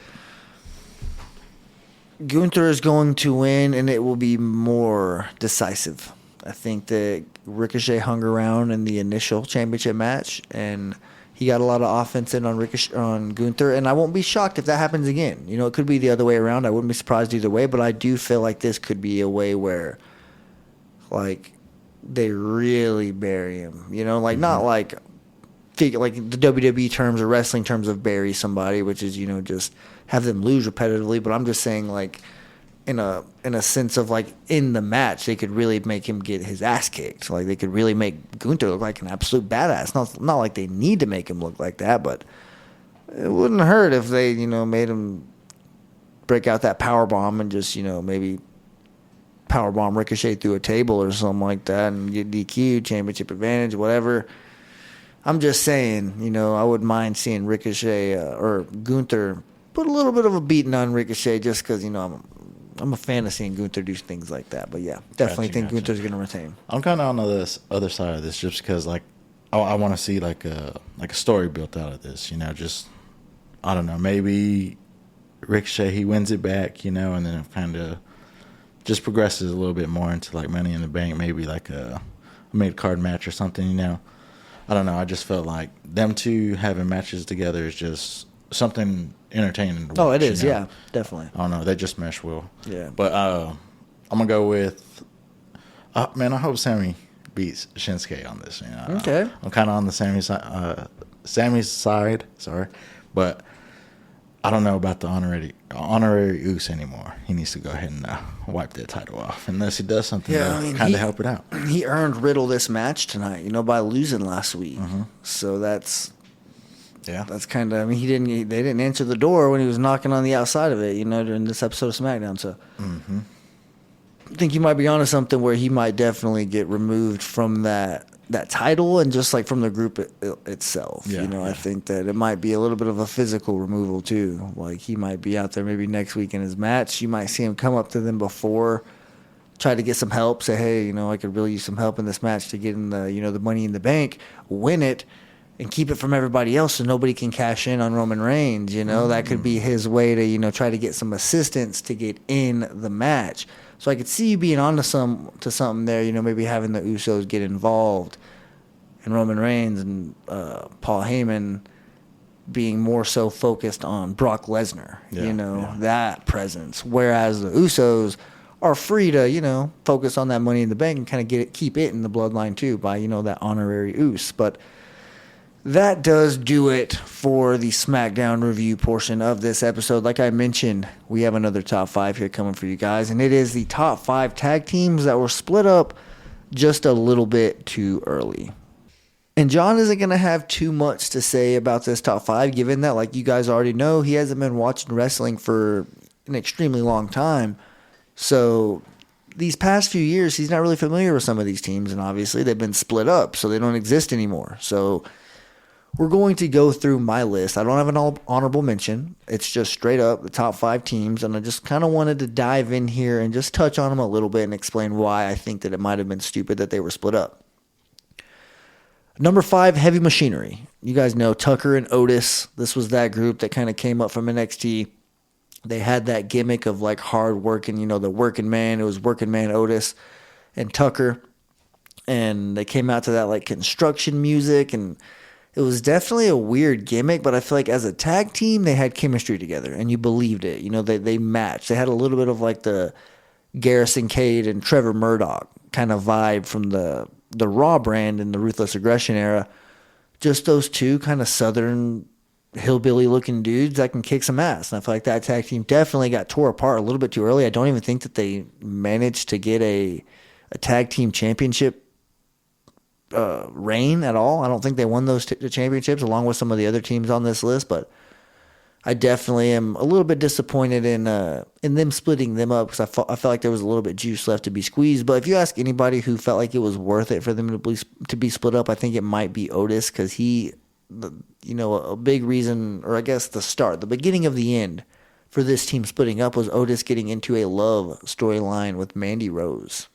Gunther is going to win, and it will be more decisive. I think that Ricochet hung around in the initial championship match, and he got a lot of offense in on Gunther, and I won't be shocked if that happens again. It could be the other way around. I wouldn't be surprised either way, but I do feel like this could be a way where, like, they really bury him. Not like the WWE terms or wrestling terms of bury somebody, which is, just have them lose repetitively. But I'm just saying, like, in a sense of, like, in the match, they could really make him get his ass kicked. Like, they could really make Gunther look like an absolute badass. Not like they need to make him look like that, but it wouldn't hurt if they, made him break out that power bomb and just, maybe power bomb Ricochet through a table or something like that and get DQ, championship advantage, whatever. I'm just saying, I wouldn't mind seeing Ricochet or Gunther put a little bit of a beating on Ricochet just because, I'm a fan of seeing Gunther do things like that. But, yeah, definitely think Gunther's going to retain. I'm kind of on the other side of this just because, like, I want to see, like a story built out of this, just, I don't know, maybe Ricochet, he wins it back, and then it kind of just progresses a little bit more into, like, Money in the Bank, maybe like a mid-card match or something, I don't know. I just felt like them two having matches together is just something entertaining to watch. Oh, it is, yeah, definitely. I don't know. They just mesh well. Yeah. But I'm going to go with, man, I hope Sammy beats Shinsuke on this. Okay. I'm kind of on the Sammy's side, sorry. But I don't know about the honorary Uce anymore. He needs to go ahead and wipe that title off unless he does something to kind of help it out. He earned Riddle this match tonight, by losing last week. Mm-hmm. So that's Yeah. That's kind of, I mean, they didn't answer the door when he was knocking on the outside of it, during this episode of SmackDown. So I think you might be onto something where he might definitely get removed from that title and just like from the group itself. Yeah, I think that it might be a little bit of a physical removal too. Like he might be out there maybe next week in his match. You might see him come up to them before, try to get some help, say, hey, I could really use some help in this match to get in the, the Money in the Bank, win it, and keep it from everybody else so nobody can cash in on Roman Reigns. That could be his way to, try to get some assistance to get in the match. So I could see you being onto something there, maybe having the Usos get involved and Roman Reigns and Paul Heyman being more so focused on Brock Lesnar, that presence. Whereas the Usos are free to, focus on that Money in the Bank and kind of keep it in the bloodline too by, that honorary Us. But that does do it for the SmackDown review portion of this episode. Like I mentioned, we have another top 5 here coming for you guys, and it is the top 5 tag teams that were split up just a little bit too early. And John isn't going to have too much to say about this top 5, given that, like you guys already know, he hasn't been watching wrestling for an extremely long time. So these past few years, he's not really familiar with some of these teams, and obviously they've been split up, so they don't exist anymore. So we're going to go through my list. I don't have an honorable mention. It's just straight up the top 5 teams, and I just kind of wanted to dive in here and just touch on them a little bit and explain why I think that it might have been stupid that they were split up. Number 5, Heavy Machinery. You guys know Tucker and Otis. This was that group that kind of came up from NXT. They had that gimmick of like hard working, the working man. It was working man Otis and Tucker. And they came out to that like construction music, and it was definitely a weird gimmick, but I feel like as a tag team, they had chemistry together, and you believed it. They matched. They had a little bit of like the Garrison Cade and Trevor Murdoch kind of vibe from the Raw brand in the Ruthless Aggression era. Just those two kind of southern hillbilly-looking dudes that can kick some ass. And I feel like that tag team definitely got tore apart a little bit too early. I don't even think that they managed to get a tag team championship reign at all. I don't think they won those championships along with some of the other teams on this list, but I definitely am a little bit disappointed in them splitting them up because I felt like there was a little bit juice left to be squeezed. But if you ask anybody who felt like it was worth it for them to be split up, I think it might be Otis, because a big reason, or I guess the beginning of the end for this team splitting up was Otis getting into a love storyline with Mandy Rose.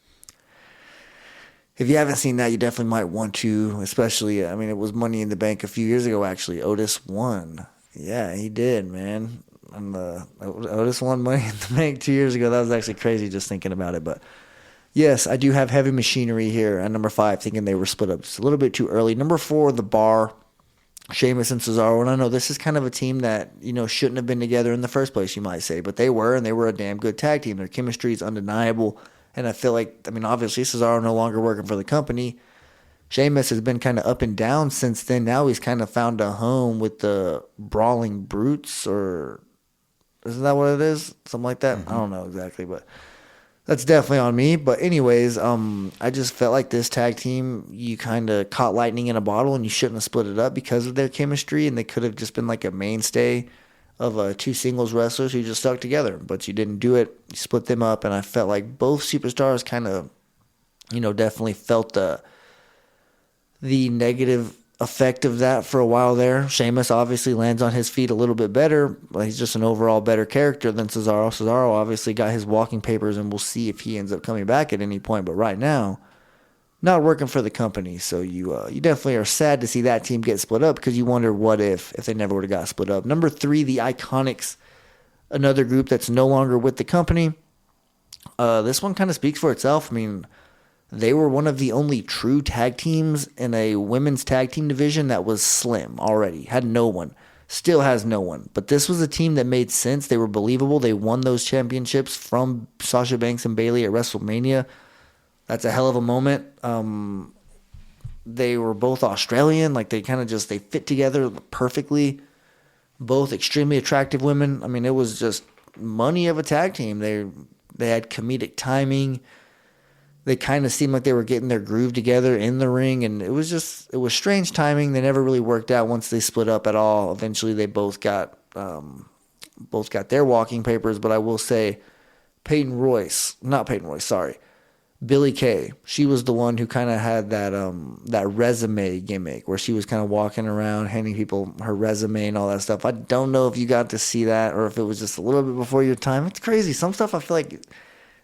If you haven't seen that, you definitely might want to, especially, it was Money in the Bank a few years ago, actually. Otis won. Yeah, he did, man. And Otis won Money in the Bank 2 years ago. That was actually crazy just thinking about it. But yes, I do have Heavy Machinery here at number 5, thinking they were split up just a little bit too early. Number 4, The Bar, Sheamus and Cesaro. And I know this is kind of a team that, shouldn't have been together in the first place, you might say. But they were, and they were a damn good tag team. Their chemistry is undeniable. And I feel like, obviously Cesaro no longer working for the company. Sheamus has been kind of up and down since then. Now he's kind of found a home with the Brawling Brutes, or isn't that what it is? Something like that? I don't know exactly, but that's definitely on me. But anyways, I just felt like this tag team, you kind of caught lightning in a bottle, and you shouldn't have split it up because of their chemistry, and they could have just been like a mainstay of 2 singles wrestlers who just stuck together. But you didn't do it. You split them up, and I felt like both superstars kind of, definitely felt the negative effect of that for a while there. Sheamus obviously lands on his feet a little bit better, but he's just an overall better character than Cesaro. Cesaro obviously got his walking papers, and we'll see if he ends up coming back at any point. But right now, not working for the company. So you definitely are sad to see that team get split up, because you wonder what if they never would have got split up. Number 3, the Iconics, another group that's no longer with the company. This one kind of speaks for itself. They were one of the only true tag teams in a women's tag team division that was slim already. Had no one. Still has no one. But this was a team that made sense. They were believable. They won those championships from Sasha Banks and Bayley at WrestleMania. That's a hell of a moment. They were both Australian. Like, they kind of they fit together perfectly. Both extremely attractive women. It was just money of a tag team. They had comedic timing. They kind of seemed like they were getting their groove together in the ring, and it was strange timing. They never really worked out once they split up at all. Eventually, they both got their walking papers, but I will say Billie Kay. She was the one who kind of had that resume gimmick where she was kind of walking around handing people her resume and all that stuff. I don't know if you got to see that or if it was just a little bit before your time. It's crazy. Some stuff I feel like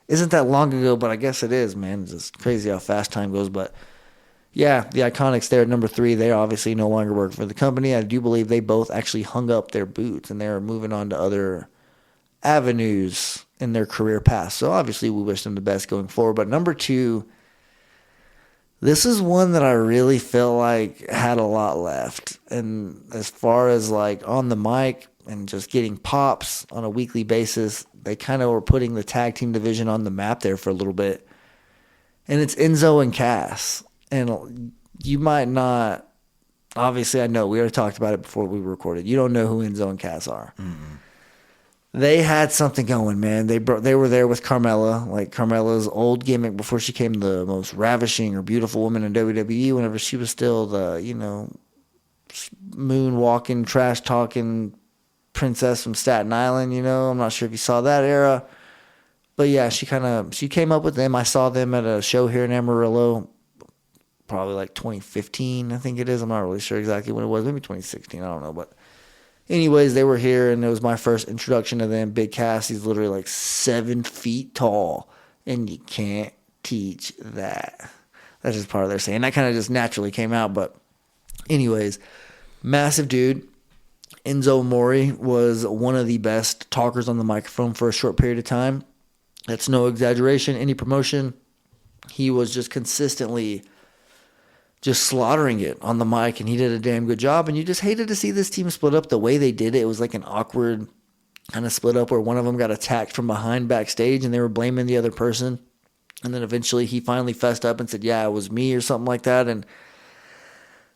isn't that long ago, but I guess it is, man. It's just crazy how fast time goes. But yeah, the Iconics there at number 3, they obviously no longer work for the company. I do believe they both actually hung up their boots and they're moving on to other avenues in their career path. So obviously we wish them the best going forward. But number 2, this is one that I really feel like had a lot left. And as far as like on the mic and just getting pops on a weekly basis, they kind of were putting the tag team division on the map there for a little bit. And it's Enzo and Cass. And you might not, obviously I know, we already talked about it before we recorded. You don't know who Enzo and Cass are. Mm-hmm. They had something going, man. They were there with Carmella, like Carmella's old gimmick before she became the most ravishing or beautiful woman in WWE, whenever she was still the, moonwalking, trash-talking princess from Staten Island, I'm not sure if you saw that era. But yeah, she came up with them. I saw them at a show here in Amarillo, probably like 2015, I think it is. I'm not really sure exactly when it was. Maybe 2016, I don't know. But anyways, they were here, and it was my first introduction to them. Big Cass, he's literally like 7 feet tall, and you can't teach that. That's just part of their saying. That kind of just naturally came out. But anyways, massive dude. Enzo Amore was one of the best talkers on the microphone for a short period of time. That's no exaggeration. Any promotion, he was just consistently just slaughtering it on the mic, and he did a damn good job. And you just hated to see this team split up the way they did it. It was like an awkward kind of split up where one of them got attacked from behind backstage, and they were blaming the other person. And then eventually he finally fessed up and said, yeah, it was me or something like that. And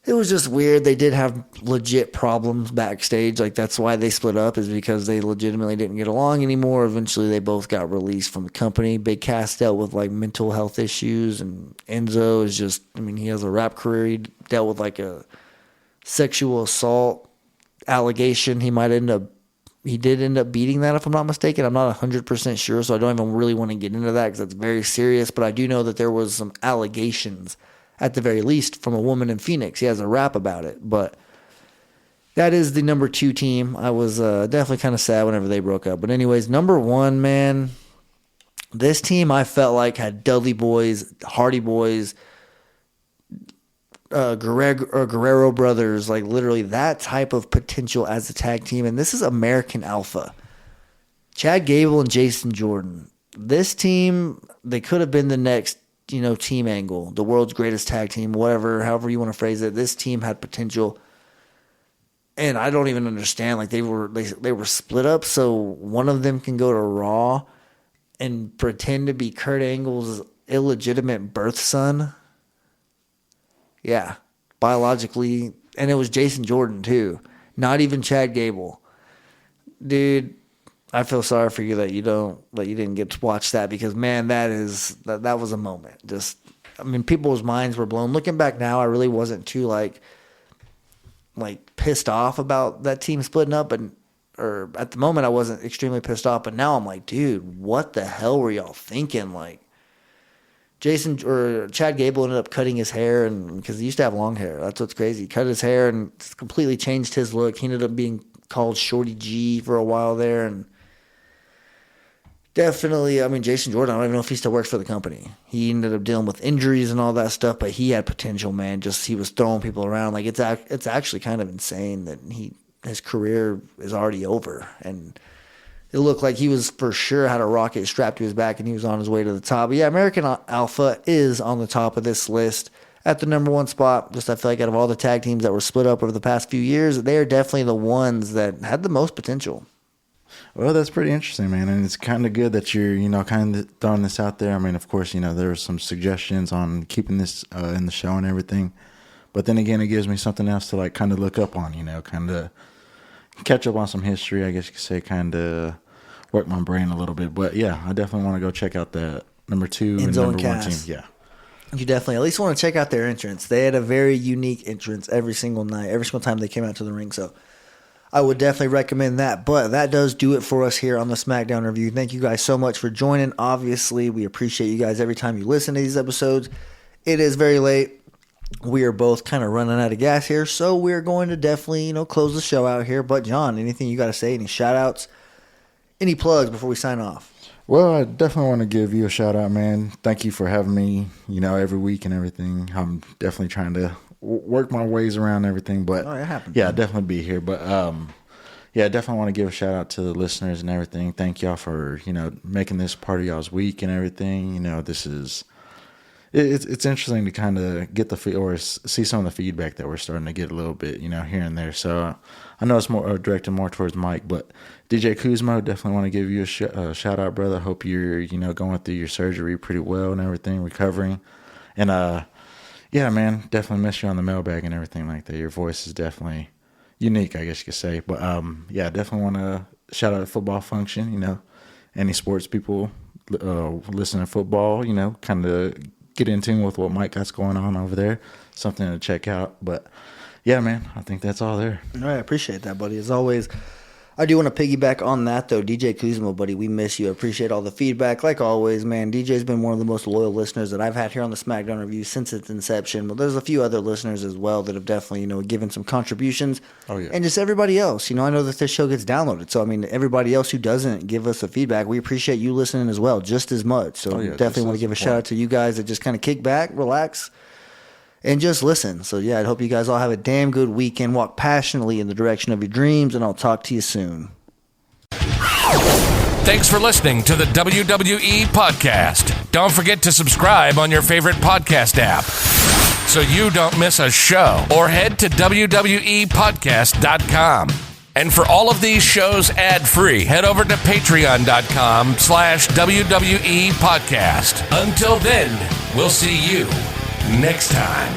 it was just weird. They did have legit problems backstage. Like, that's why they split up, is because they legitimately didn't get along anymore. Eventually, they both got released from the company. Big Cass dealt with, like, mental health issues. And Enzo is just, he has a rap career. He dealt with, like, a sexual assault allegation. He did end up beating that, if I'm not mistaken. I'm not 100% sure, so I don't even really want to get into that because that's very serious. But I do know that there was some allegations, at the very least, from a woman in Phoenix. He has a rap about it. But that is the number 2 team. I was definitely kind of sad whenever they broke up. But anyways, number 1, man, this team I felt like had Dudley Boys, Hardy Boys, Guerrero Brothers, like literally that type of potential as a tag team. And this is American Alpha. Chad Gable and Jason Jordan. This team, they could have been the next Team Angle, the world's greatest tag team, however you want to phrase it. This team had potential, and I don't even understand. Like, they were split up, so one of them can go to Raw and pretend to be Kurt Angle's illegitimate birth son. Yeah, biologically, and it was Jason Jordan too, not even Chad Gable. Dude, I feel sorry for you that you didn't get to watch that, because man, that was a moment. Just, people's minds were blown. Looking back now, I really wasn't too like pissed off about that team splitting up, or at the moment I wasn't extremely pissed off, but now I'm like, dude, what the hell were y'all thinking? Like, Chad Gable ended up cutting his hair, and because he used to have long hair, that's what's crazy. He cut his hair and completely changed his look. He ended up being called Shorty G for a while there, and definitely, Jason Jordan, I don't even know if he still works for the company. He ended up dealing with injuries and all that stuff, but he had potential, man. Just, he was throwing people around. Like, it's actually kind of insane that his career is already over. And it looked like he was for sure had a rocket strapped to his back, and he was on his way to the top. But yeah, American Alpha is on the top of this list at the number 1 spot. Just, I feel like out of all the tag teams that were split up over the past few years, they are definitely the ones that had the most potential. Well, that's pretty interesting, man. And it's kind of good that you're, kind of throwing this out there. Of course, there were some suggestions on keeping this in the show and everything. But then again, it gives me something else to, kind of look up on, kind of catch up on some history, I guess you could say, kind of work my brain a little bit. But, yeah, I definitely want to go check out that number 2 and Enzo number and 1 team. Cass. Yeah. You definitely at least want to check out their entrance. They had a very unique entrance every single night, every single time they came out to the ring. So I would definitely recommend that. But that does do it for us here on the SmackDown review. Thank you guys so much for joining. Obviously, we appreciate you guys every time you listen to these episodes. It is very late. We are both kind of running out of gas here, so we're going to definitely, close the show out here. But John, anything you got to say? Any shout outs? Any plugs before we sign off? Well, I definitely want to give you a shout out, man. Thank you for having me, every week and everything. I'm definitely trying to work my ways around everything, but it happens. Yeah, I'll definitely be here. But yeah, I definitely want to give a shout out to the listeners and everything. Thank y'all for making this part of y'all's week and everything. This is it's interesting to kind of get see some of the feedback that we're starting to get a little bit, here and there. So I know it's more directed more towards Mike, but DJ Kuzmo, definitely want to give you a shout out, brother. Hope you're going through your surgery pretty well and everything, recovering. And yeah, man, definitely miss you on the mailbag and everything like that. Your voice is definitely unique, I guess you could say. But yeah, definitely want to shout out Football Function. Any sports people listen to football, kind of get in tune with what Mike got going on over there. Something to check out. But yeah, man, I think that's all there. All right, I appreciate that, buddy. As always, I do want to piggyback on that, though. DJ Kuzmo, buddy, we miss you. I appreciate all the feedback. Like always, man, DJ's been one of the most loyal listeners that I've had here on the SmackDown Review since its inception. But there's a few other listeners as well that have definitely, given some contributions. Oh, yeah. And just everybody else. I know that this show gets downloaded. So, everybody else who doesn't give us a feedback, we appreciate you listening as well, just as much. So, definitely want to give a shout out to you guys that just kind of kick back, relax, and just listen. So, yeah, I hope you guys all have a damn good weekend. Walk passionately in the direction of your dreams, and I'll talk to you soon. Thanks for listening to the WWE Podcast. Don't forget to subscribe on your favorite podcast app so you don't miss a show, or head to WWEpodcast.com. And for all of these shows ad-free, head over to patreon.com/WWE Podcast. Until then, we'll see you next time.